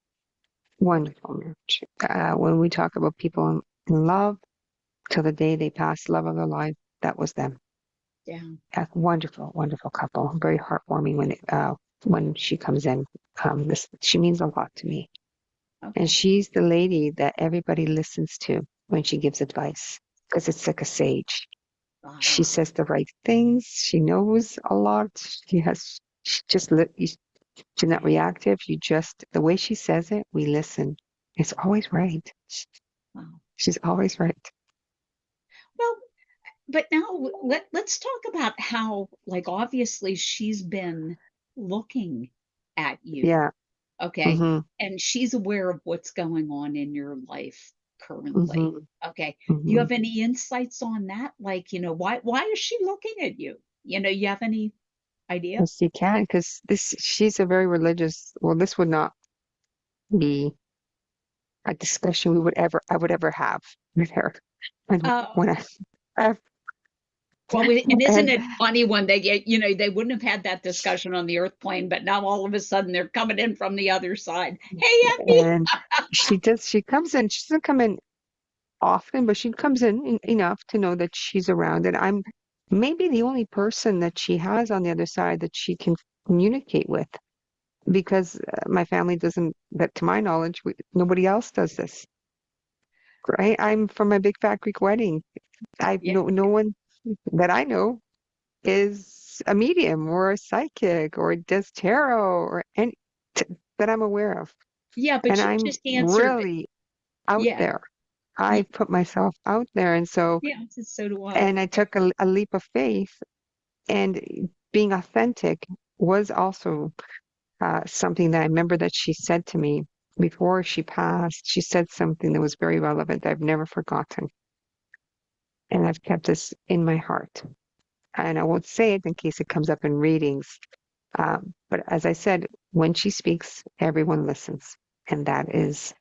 Okay. Wonderful marriage. When we talk about people in love till the day they pass, love of their life, that was them. Yeah. A wonderful, wonderful couple. Very heartwarming when she comes in. She means a lot to me, and Okay. she's the lady that everybody listens to when she gives advice because it's like a sage. She Ah, says the right things. She knows a lot. She just she's not yeah. reactive. The way she says it, we listen. It's always right. Wow. She's always right. Well, but now let's talk about how, like, obviously she's been looking at you, Yeah. okay? Mm-hmm. And she's aware of what's going on in your life currently. Mm-hmm. Okay. Do you Mm-hmm. have any insights on that? Like, why is she looking at you? You have any? idea? Yes, you can, because she's a very religious, well, this would not be a discussion I would ever have with her. And Uh, when I, well, and isn't and, it funny when they get, they wouldn't have had that discussion on the earth plane, but now all of a sudden they're coming in from the other side. Hey, Effie. and she comes in, she doesn't come in often, but she comes in enough to know that she's around. And I'm maybe the only person that she has on the other side that she can communicate with because my family doesn't, that to my knowledge, nobody else does this. Right? I'm from a big fat Greek wedding. I Yeah, know no one that I know is a medium or a psychic or does tarot or any that I'm aware of. yeah, And but you I'm just answered. really out Yeah, there. I put myself out there. And so, yeah, so do I. and I took a leap of faith, and being authentic was also something that I remember that she said to me before she passed. She said something that was very relevant that I've never forgotten. And I've kept this in my heart. And I won't say it in case it comes up in readings. But as I said, when she speaks, everyone listens. And that is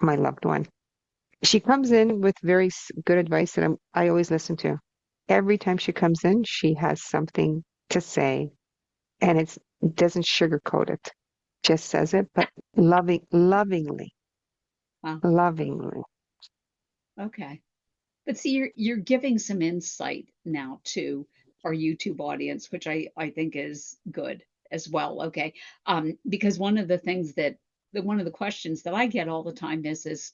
my loved one. She comes in with very good advice that I always listen to. Every time she comes in, she has something to say, and it doesn't sugarcoat it. Just says it, but lovingly, Wow. lovingly. Okay. But see, you're giving some insight now to our YouTube audience, which I think is good as well. Okay. Because one of the things one of the questions that I get all the time is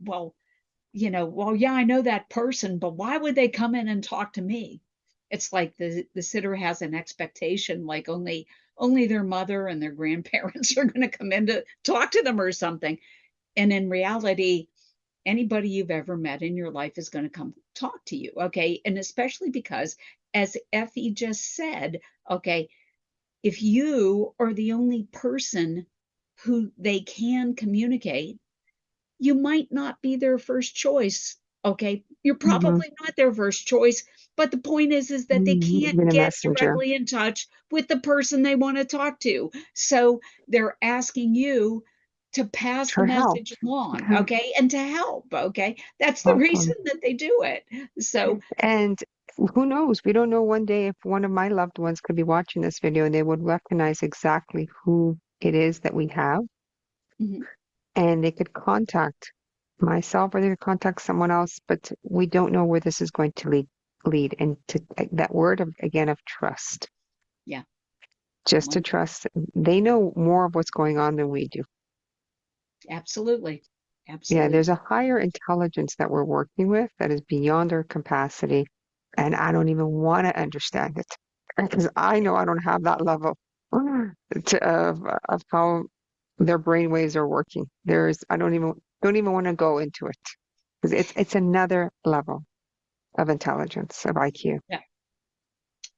well, well, yeah, I know that person, but why would they come in and talk to me? It's like the sitter has an expectation, like only their mother and their grandparents are going to come in to talk to them or something. And in reality, anybody you've ever met in your life is going to come talk to you. Okay. And especially because, as Effie just said, okay, if you are the only person who they can communicate, you might not be their first choice. Okay. You're Hmm. probably not their first choice. But the point is that they can't Being a get messenger directly in touch with the person they want to talk to. So they're asking you to pass the for help. message along. Okay. And to help. Okay. That's the Help reason them. that they do it. So, And who knows? We don't know one day if one of my loved ones could be watching this video and they would recognize exactly who it is that we have, mhm, and they could contact myself or they could contact someone else, but we don't know where this is going to lead. And to that word of, again, of trust, yeah. just to One, trust. They know more of what's going on than we do. absolutely. Yeah, Absolutely. there's a higher intelligence that we're working with that is beyond our capacity. And I don't even want to understand it because I know I don't have that level of how their brain waves are working. I don't even want to go into it because it's another level of intelligence, of IQ. Yeah.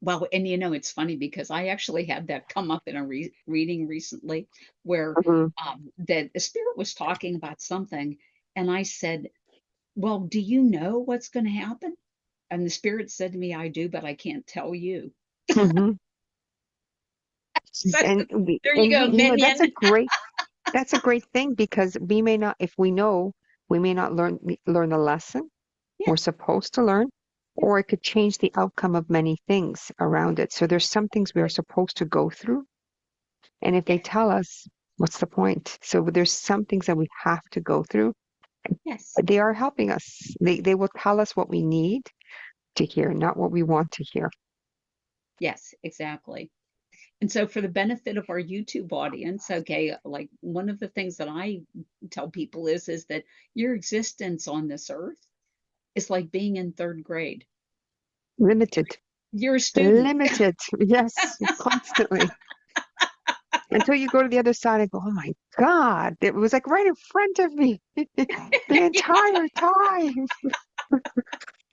Well, and it's funny because I actually had that come up in a reading recently where Hmm. the spirit was talking about something, and I said, "Well, do you know what's going to happen?" And the spirit said to me, "I do, but I can't tell you." Hmm. So there you And go, that's minion. a great thing because we may not, if we know, we may not learn the lesson Yeah, we're supposed to learn, yeah, or it could change the outcome of many things around it. So there's some things we are supposed to go through. And if they yes, tell us, what's the point? So there's some things that we have to go through. yes, They are helping us. They will tell us what we need to hear, not what we want to hear. yes, exactly. And so, for the benefit of our YouTube audience, okay, like one of the things that I tell people is that your existence on this earth is like being in third grade. Limited. You're a student. Limited. Yes, constantly. Until you go to the other side and go, oh my God, it was like right in front of me the entire time.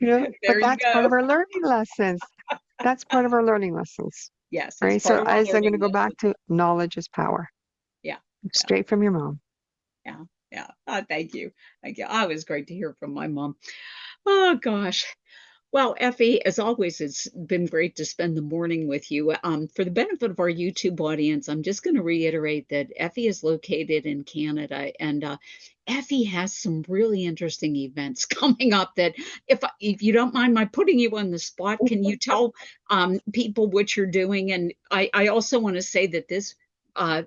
But There you that's part go. of our learning lessons. That's part of our learning lessons, Yes, it's right? So part of our as I'm going to learning go back lesson. to knowledge is power, Yeah, yeah, straight from your mom. yeah, yeah. Thank you. Thank you. Oh, it was great to hear from my mom. Oh, gosh. Well, Effie, as always, it's been great to spend the morning with you. For the benefit of our YouTube audience, I'm just going to reiterate that Effie is located in Canada, and Effie has some really interesting events coming up. That, if you don't mind my putting you on the spot, can you tell people what you're doing? And I also want to say that this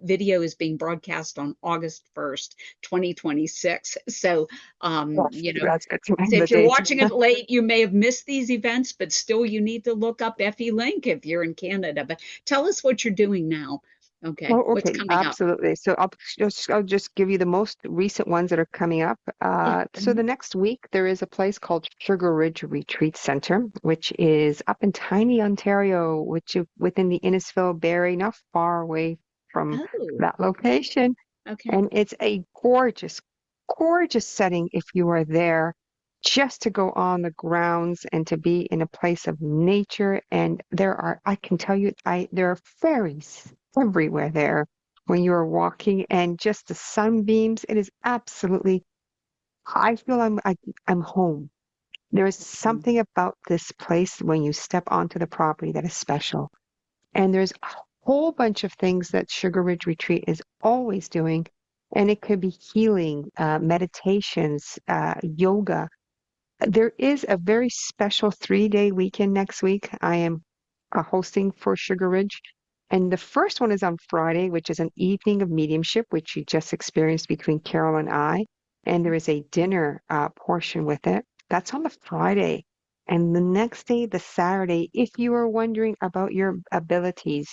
video is being broadcast on August 1st, 2026. So, Yes, you know. that's good to So remember if the you're date. watching it late, you may have missed these events, but still you need to look up Effie Link if you're in Canada. But tell us what you're doing now. Okay, Oh, what's okay, coming up? absolutely. So I'll just give you the most recent ones that are coming up. Yeah. So the next week there is a place called Sugar Ridge Retreat Center, which is up in tiny Ontario, which is within the Innisfil Bay Area, not far away from Oh, that location. okay. And it's a gorgeous, gorgeous setting if you are there just to go on the grounds and to be in a place of nature. And I can tell you, there are fairies everywhere there when you are walking and just the sunbeams. It is absolutely, I feel I'm home. There is Mm, something about this place when you step onto the property that is special. And there's a whole bunch of things that Sugar Ridge Retreat is always doing. And it could be healing, meditations, yoga. There is a very special 3-day weekend next week. I am hosting for Sugar Ridge. And the first one is on Friday, which is an evening of mediumship, which you just experienced between Carol and I. And there is a dinner portion with it. That's on the Friday. And the next day, the Saturday, if you are wondering about your abilities,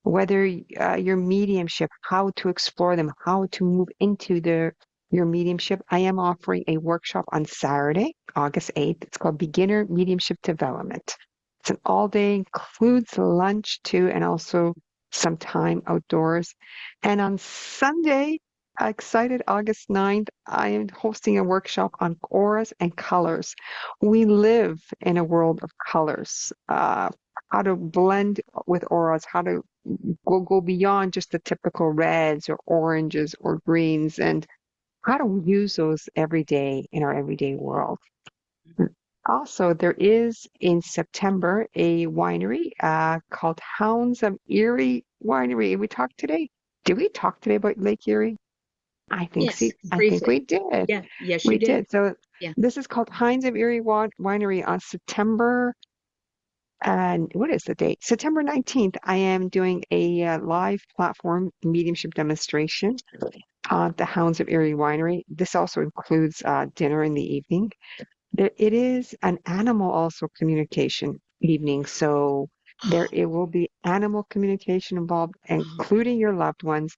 whether your mediumship, how to explore them, how to move into your mediumship, I am offering a workshop on Saturday, August 8th. It's called Beginner Mediumship Development. It's an all day, includes lunch too, and also some time outdoors. And on Sunday, excited August 9th, I am hosting a workshop on auras and colors. We live in a world of colors. How to blend with auras, how to go beyond just the typical reds or oranges or greens, and how to use those every day in our everyday world. Also, there is in September a winery called Hounds of Erie Winery. We talked today. Did we talk today about Lake Erie? yes, I think we briefly. did. Yeah, yes, We you did. did. So Yeah. this is called Hounds of Erie Winery on September. And what is the date? September 19th. I am doing a live platform mediumship demonstration at the Hounds of Erie Winery. This also includes dinner in the evening. It is an animal also communication evening. So it will be animal communication involved, including your loved ones.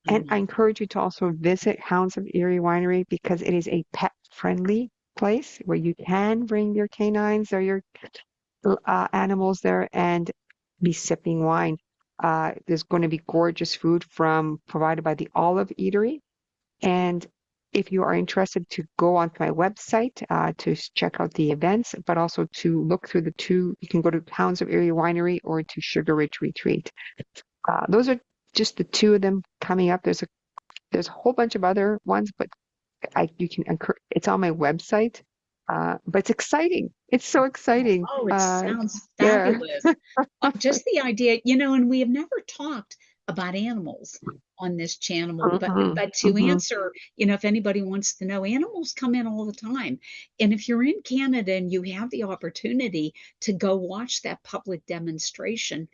Oh And I my. encourage you to also visit Hounds of Erie Winery because it is a pet friendly place where you can bring your canines or your animals there and be sipping wine. There's going to be gorgeous food provided by the Olive Eatery. And if you are interested to go onto my website check out the events, but also to look through the two, you can go to Hounds of Erie Winery or to Sugar Ridge Retreat. Those are just the two of them coming up. There's a whole bunch of other ones, but it's on my website. But it's exciting. It's so exciting. Oh, it sounds Yeah. fabulous. Just the idea, and we have never talked about animals on this channel, but Hmm. to Hmm. answer, if anybody wants to know, animals come in all the time. And if you're in Canada and you have the opportunity to go watch that public demonstration,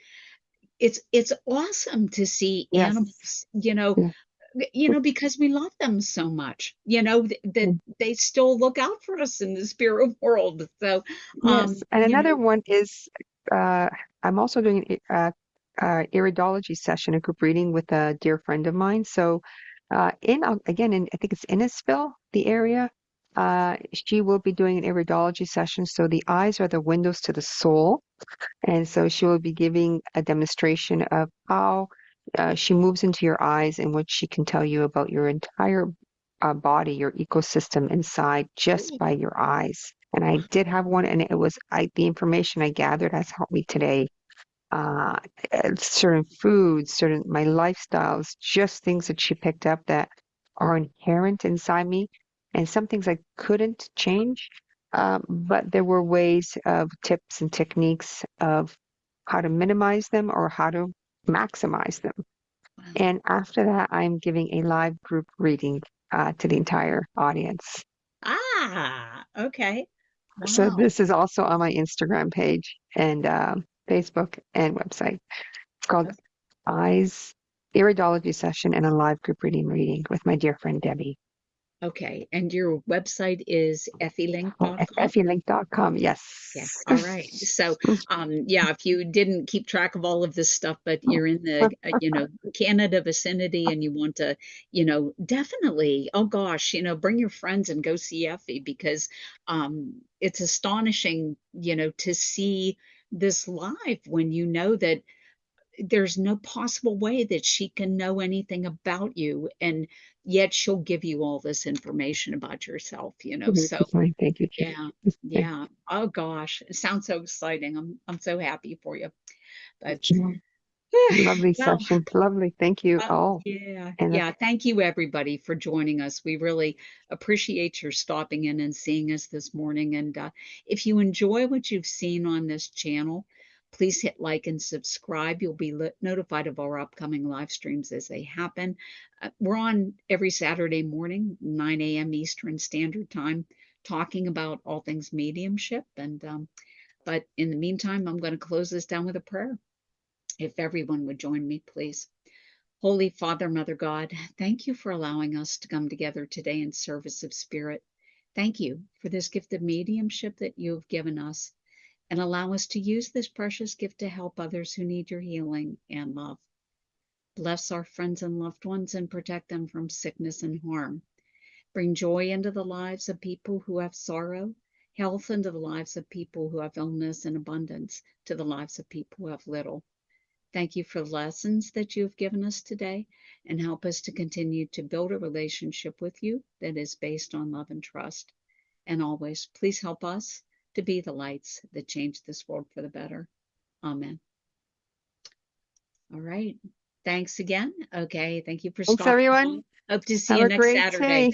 it's awesome to see Yes. animals, Yeah. because we love them so much, that they still look out for us in the spirit world. So, Yes. And you another know, one is uh, I'm also doing iridology session, a group reading with a dear friend of mine. So again, I think it's Innisfil, the area. She will be doing an iridology session. So the eyes are the windows to the soul. And so she will be giving a demonstration of how she moves into your eyes and what she can tell you about your entire body, your ecosystem inside just by your eyes. And I did have one, and the information I gathered has helped me today. Uh, Certain foods, certain my lifestyles, just things that she picked up that are inherent inside me, and some things I couldn't change. but there were ways of tips and techniques of how to minimize them or how to maximize them. Wow. And after that, I'm giving a live group reading to the entire audience. Ah, okay. So Wow. this is also on my Instagram page and Facebook and website. It's called Eyes Iridology Session and a live group reading with my dear friend Debbie. Okay. And your website is effilink.com? effilink.com. Yeah. Yes. All right. So, yeah, if you didn't keep track of all of this stuff, but you're in the, Canada vicinity and you want to, definitely, oh gosh, bring your friends and go see Effie because it's astonishing, to see this live when you know that there's no possible way that she can know anything about you, and yet she'll give you all this information about yourself, so Thank you. yeah, yeah. Oh gosh, it sounds so exciting. I'm so happy for you. But Lovely well, session. Lovely. Thank you all. yeah, And yeah. Thank you everybody for joining us. We really appreciate your stopping in and seeing us this morning. And if you enjoy what you've seen on this channel, please hit like and subscribe. You'll be notified of our upcoming live streams as they happen. We're on every Saturday morning, 9 a.m. Eastern Standard Time, talking about all things mediumship. And but in the meantime, I'm going to close this down with a prayer. If everyone would join me, please. Holy Father, Mother God, thank you for allowing us to come together today in service of spirit. Thank you for this gift of mediumship that you have given us, and allow us to use this precious gift to help others who need your healing and love. Bless our friends and loved ones and protect them from sickness and harm. Bring joy into the lives of people who have sorrow, health into the lives of people who have illness, and abundance to the lives of people who have little. Thank you for the lessons that you have given us today, and help us to continue to build a relationship with you that is based on love and trust. And always, please help us to be the lights that change this world for the better. Amen. All right. Thanks again. Okay. Thank you for thanks, stopping everyone. by. Hope to see Have you a next great Saturday. day.